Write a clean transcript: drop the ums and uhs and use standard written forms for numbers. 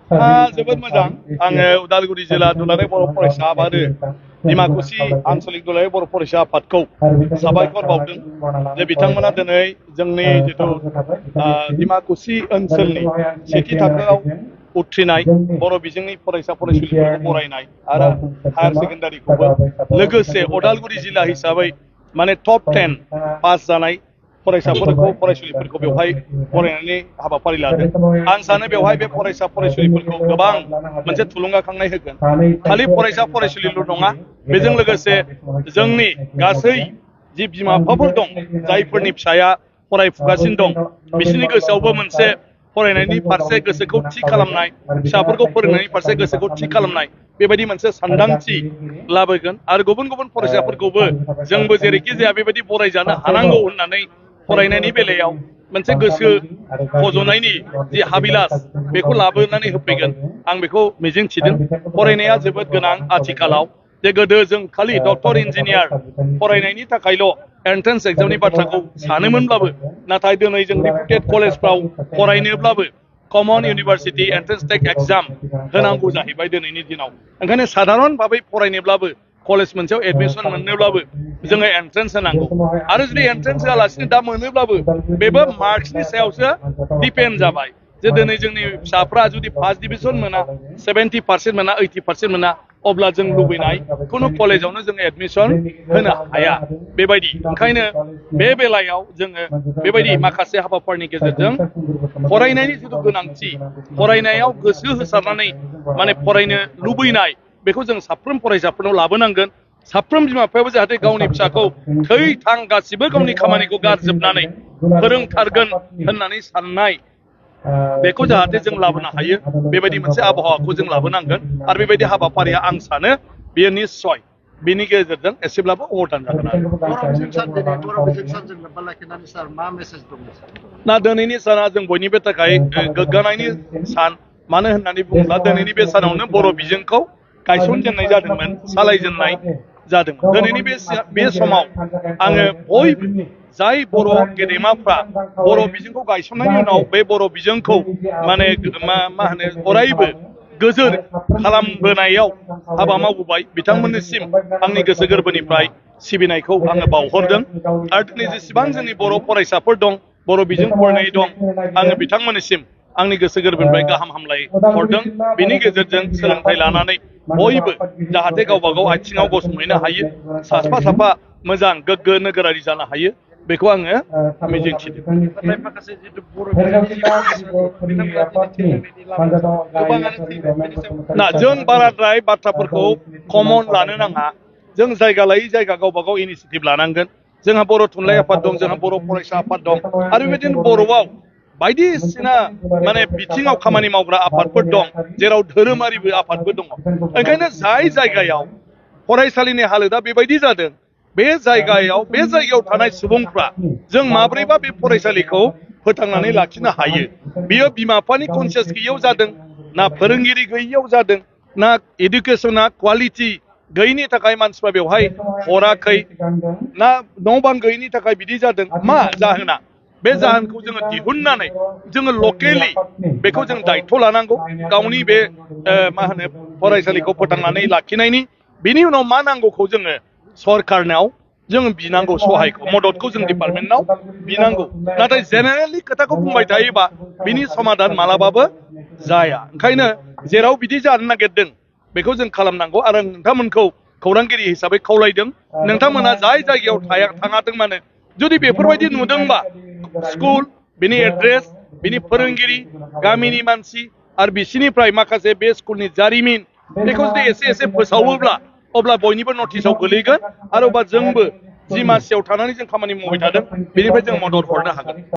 जोबोद मोजां आङो उदालगुरि जिल्ला दुलाराय बर' फरायसा आफाद आरो डिमाकुसि आन्चलिक दुलाराय बर' फरायसा आफादखौ साबायखर बावदों जे बिथांमोना दिनै जोंनि जिथु डिमाकुसि ओनसोलनि सेथि थाखोआव उथ्रिनाय बर' बिजोंनि फरायसा फरायसुलिफोरखौ बरायनाय आरो हायार सेकेन्डारिखौबो लोगोसे उदालगुरि जिल्ला हिसाबै माने टप 10 पास जानाय फरायसाफोरखौ फरायसुलिफोरखौ बेवहाय बरायनायनि हाबाफारि लादों। आं सानो बेवहाय बे फरायसा फरायसुलिफोरखौ गोबां मोनसे थुलुंगाखांनाय होगोन। खालि फरायसा फरायसुलिल' नङा, बेजों लोगोसे जोंनि गासै जि बिमा बिफाफोर दं जायफोरनि फिसाया फरायफुगासिनो दं बिसोरनि गोसोआवबो मोनसे फरायनायनि फारसे गोसोखौ थि खालामनाय, फिसाफोरखौ फोरोंनायनि फारसे गोसोखौ थि खालामनाय बेबायदि मोनसे सानदांथि लाबोगोन आरो गुबुन गुबुन फरायसाफोरखौबो जोंबो जेरैखि जाया बेबायदि बरायजानो हानांगौ होननानै फरायनायनि बेलायाव मोनसे गोसो फज'नायनि जि हाबिलास बेखौ लाबोनानै होफैगोन आं बेखौ मिजिंथिदों। फरायनाया जोबोद गोनां आथिखालाव जे गोदो जों खालि डक्टर इन्जिनियार फरायनायनि थाखायल' एन्ट्रेन्स एग्जामनि बाथ्राखौ सानोमोनब्लाबो नाथाय दिनै जों रिपुटेड कलेजफ्राव फरायनोब्लाबो कमन इउनिभार्सिटि एन्ट्रेन्स टेक एग्जाम होनांगौ जाहैबाय दिनैनि दिनाव। ओंखायनो साधारन भाबै फरायनोब्लाबो कलेज मोनसेयाव एडमिसन मोननोब्लाबो जोङो एन्ट्रेन्स होनांगौ आरो जुदि एन्ट्रेन्स होआलासिनो दा मोनोब्लाबो बेबो मार्क्सनि सायावसो डिपेन्ड जाबाय जे दिनै जोंनि फिसाफ्रा जुदि फार्स्ट डिभिजन मोना 70% मोना 80% मोना अब्ला जों लुबैनाय खुनु कलेजावनो जोङो एडमिसन होनो हाया बेबायदि। ओंखायनो बे बेलायाव जोङो बेबायदि माखासे हाबाफारिनि गेजेरजों फरायनायनि जिथु गोनांथि फरायनायाव गोसो होसारनानै माने फरायनो लुबैनाय बेखौ जों साफ्रोम फरायसाफोरनाव लाबोनांगोन। साफ्रोम बिमा बिफायाबो जाहाथे गावनि फिसाखौ थै थां गासिबो गावनि खामानिखौ गारजोबनानै फोरोंथारगोन होननानै साननाय बेखौ जाहाथे जों लाबोनो हायो बेबायदि मोनसे आबहावाखौ जों लाबोनांगोन आरो बेबायदि हाबाफारिया आं सानो बेयो निस्सय बेनि गेजेरजों एसेब्लाबो अबदान जागोन आरो ना दिनैनि साना जों बयनिबो थाखाय गोग्गानायनि सान। मानो होननानै बुङोब्ला दिनैनि बे सानावनो बर' बिजोंखौ गायसनजेननाय जादोंमोन, सालायजेननाय जादोंमोन। दिनैनि बे समाव आङो बयबो जाय बर' गेदेमाफ्रा बर' बिजोंखौ गायसननायनि उनाव बे बर' बिजोंखौ माने मा होनो अरायबो गोजोर खालामबोनायाव हाबा मावबोबाय बिथांमोननिसिम आंनि गोसो गोरबोनिफ्राय सिबिनायखौ आङो बावहरदों आरो दिनै जेसेबां जोंनि बर' फरायसाफोर दं बर' बिजों फरायनाय दं आङो बिथांमोननिसिम आंनि गोसो गोरबोनिफ्राय गाहाम हामलाय हरदों। बेनि गेजेरजों सोलोंथाइ लानानै बयबो जाहाथे गावबा गाव आथिङाव गसंहैनो हायो, साफा साफा मोजां गोग्गो नोगोरारि जानो हायो बेखौ आङो मिजिंथिदों। ना जों बाराद्राय बाथ्राफोरखौ कमन लानो नाङा। जों जायगा लायै जायगा गावबा गाव इनिसियेटिभ लानांगोन। जोंहा बर' थुनलाइ आफाद दं, जोंहा बर' फरायसा आफाद दं आरो बेबायदिनो बर'आव बायदिसिना माने बिथिङाव खामानि मावग्रा आफादफोर दं जेराव धोरोमारिबो आफादबो दङ। ओंखायनो जाय जायगायाव फरायसालिनि हालोदा बेबायदि जादों बे जायगायाव थानाय सुबुंफ्रा जों माब्रैबा बे फरायसालिखौ फोथांनानै लाखिनो हायो। बियो बिमा बिफानि कनसियास गैयैयाव जादों ना फोरोंगिरि गैयैयाव जादों ना इडुकेसना क्वालिटि गैयैनि थाखाय मानसिफ्रा बेवहाय हराखै ना न' बां गैयैनि थाखाय बिदि जादों, मा जाहोना बे जाहोनखौ जोङो दिहुननानै जोङो लकेलि बेखौ जों दायथ' लानांगौ गावनि बे मा होनो फरायसालिखौ फोथांनानै लाखिनायनि। बिनि उनाव मा नांगौखौ जोङो सरकारनाव जों बिनांगौ, सहायखौ मददखौ जों डिपार्टमेन्टनाव बिनांगौ। नाथाय जेनेरेलि खोथाखौ बुंबाय थायोबा बिनि समाधान मालाबाबो जाया। ओंखायनो जेराव बिदि जानो नागिरदों बेखौ जों खालामनांगौ आरो नोंथांमोनखौ खौरांगिरि हिसाबै खावलायदों नोंथांमोना जाय जायगायाव थाङाथों मानो जुदि बेफोरबायदि नुदोंबा स्कुल, बिनि एड्रेस, बिनि फोरोंगिरि, गामिनि मानसि आरो बिसिनिफ्राय माखासे बे स्कुलनि जारिमिन बेखौ जुदि एसे एसे फोसावोब्ला अब्ला बयनिबो नटिसाव गोलैगोन आरो अब्ला जोंबो जि मासियाव थानानै जों खामानि मावबाय थादों बेनिफ्राय जों मदद हरनो हागोन।